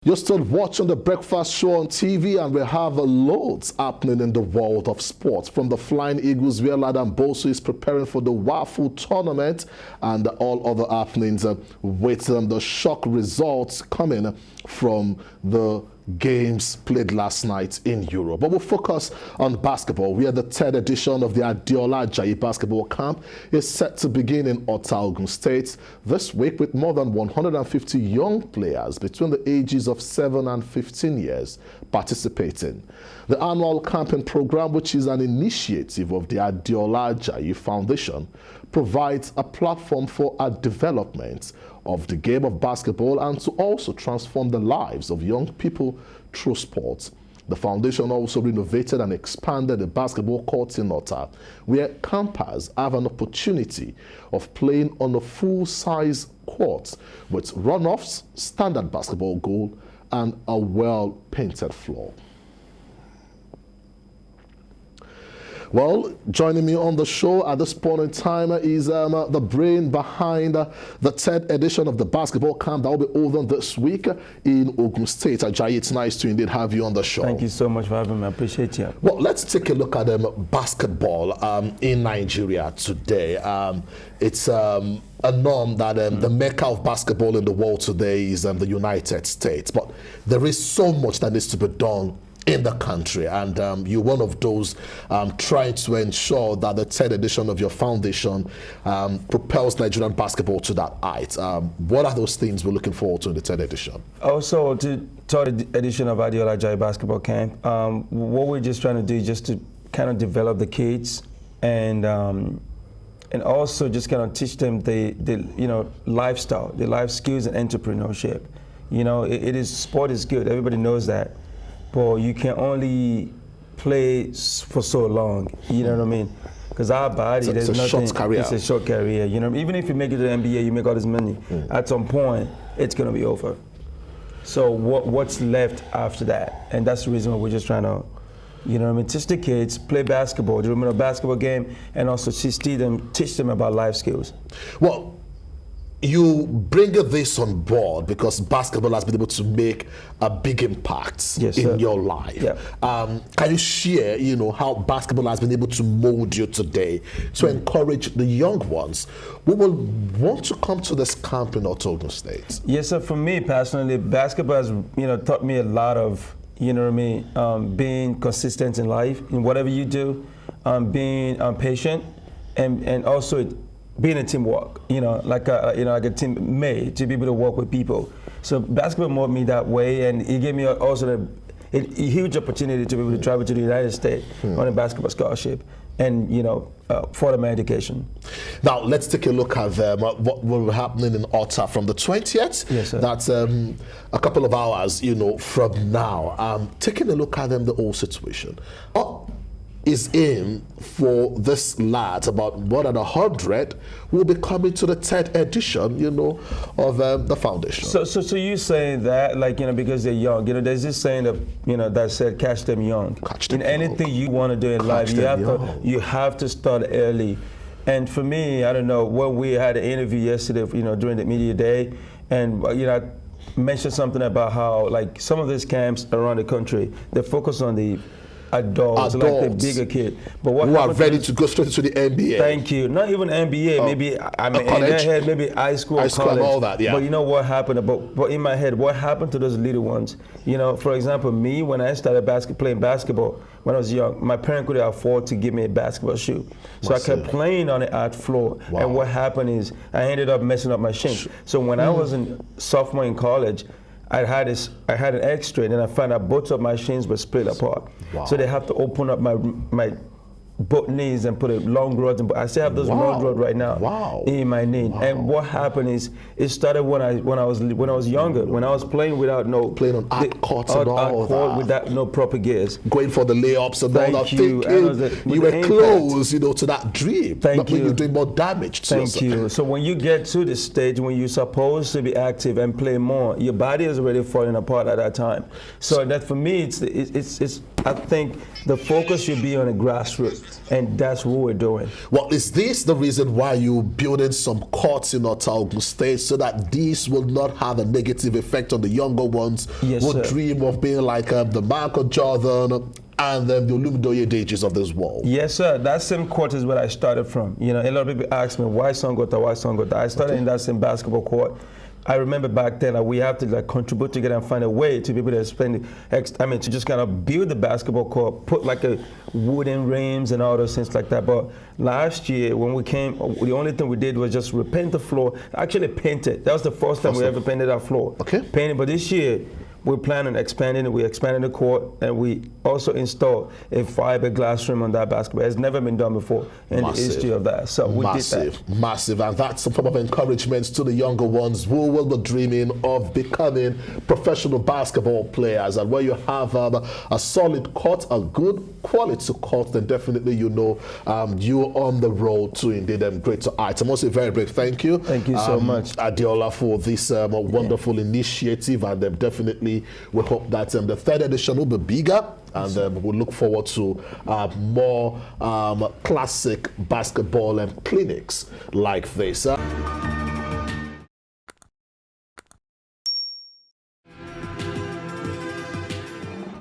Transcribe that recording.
You're still watching the Breakfast Show on TV, and we have loads happening in the world of sports. From the Flying Eagles, where Ladan Bosu is preparing for the WAFU tournament, and all other happenings with the shock results coming from the games played last night in Europe. But we'll focus on basketball, where the third edition of the Adeola Ajayi basketball camp is set to begin in Ogun State this week, with more than 150 young players between the ages of 7 and 15 years participating. The annual camping program, which is an initiative of the Adeola Ajayi Foundation, provides a platform for a development of the game of basketball and to also transform the lives of young people through sports. The foundation also renovated and expanded the basketball court in Ota, where campers have an opportunity of playing on a full-size court with runoffs, standard basketball goal, and a well-painted floor. Well, joining me on the show at this point in time is the brain behind the third edition of the basketball camp that will be over this week in Ogun State. Ajayi, it's nice to indeed have you on the show. Thank you so much for having me. I appreciate you. Well, let's take a look at basketball in Nigeria today. It's a norm that the mecca of basketball in the world today is the United States. But there is so much that needs to be done in the country, and you're one of those trying to ensure that the third edition of your foundation propels Nigerian basketball to that height. What are those things we're looking forward to in the third edition? Also, to third edition of Adeola Ajayi basketball camp, what we're just trying to do is just to kind of develop the kids and also just kind of teach them the lifestyle, the life skills and entrepreneurship. You know, sport is good. Everybody knows that. But you can only play for so long, you know what I mean? Because our body, it's a short career. It's a short career, you know. Even if you make it to the NBA, you make all this money. At some point, it's going to be over. So what's left after that? And that's the reason why we're just trying to, you know what I mean, teach the kids, play basketball, do a basketball game, and also teach them about life skills. Well, you bring this on board because basketball has been able to make a big impact in your life. Yeah. Can you share, how basketball has been able to mold you today to encourage the young ones who will want to come to this camp in Ogun State? Yes, sir. For me personally, basketball has, taught me a lot of, being consistent in life, in whatever you do, being patient, and also being a teamwork, like a team made to be able to work with people. So basketball molded me that way, and it gave me also a huge opportunity to be able to travel to the United States on a basketball scholarship, and further my education. Now let's take a look at what will be happening in Ota from the 20th. Yes, sir. That's a couple of hours, from now. Taking a look at the whole situation. Is in for this lad, about 100 will be coming to the third edition, of the foundation. So you saying that, because they're young, there's this saying that, that said, catch them young. Catch them in anything you want to do in life, you have to start early. And for me, I don't know, when we had an interview yesterday, during the media day, and I mentioned something about how, some of these camps around the country, they focus on the adults, like the bigger kid, but what who are ready to go straight into the NBA. Thank you. Not even NBA. Maybe in their head, maybe high school, college, and all that. Yeah. But you know what happened? But in my head, what happened to those little ones? For example, me, when I started playing basketball when I was young, my parents couldn't afford to give me a basketball shoe, so I kept playing on the art floor. Wow. And what happened is I ended up messing up my shin. So when I was in sophomore in college, I had an X-ray, and then I found out both of my shins were split apart. Wow. So they have to open up my both knees and put a long rod. I still have those long rods right now in my knee. Wow. And what happened is it started when I was younger. When I was playing without playing on art courts and all that, without no proper gears, going for the layups and all that. Thinking you were close, to that dream. Thank you. When you're doing more damage to yourself. Thank you. So when you get to the stage when you're supposed to be active and play more, your body is already falling apart at that time. So that for me, it's I think the focus should be on the grassroots, and that's what we're doing. Well, is this the reason why you're building some courts in Ogun State so that these will not have a negative effect on the younger ones Yes, who sir. dream of being like the Michael Jordan and the Olumidoye Dejes of this world? Yes, sir. That same court is where I started from. You know, a lot of people ask me, why Songota, why Songota? I started in that same basketball court. I remember back then, we have to contribute together and find a way to be able to spend, to just kind of build the basketball court, put like a wooden rims and all those things like that. But last year when we came, the only thing we did was just repaint the floor. Actually paint it. That was the first time we ever painted our floor. Okay. Painted, but this year, we're planning on expanding it. We expanded the court, and we also installed a fiberglass rim on that basketball. It's never been done before in the history of that. So we did that. Massive, and that's a form of encouragement to the younger ones who will be dreaming of becoming professional basketball players. And where you have a solid court, a good quality court, then definitely you're on the road to indeed greater heights. I must say, very big thank you. Thank you so much, Adeola, for this wonderful initiative, and definitely we hope that the third edition will be bigger, and we'll look forward to more classic basketball clinics like this.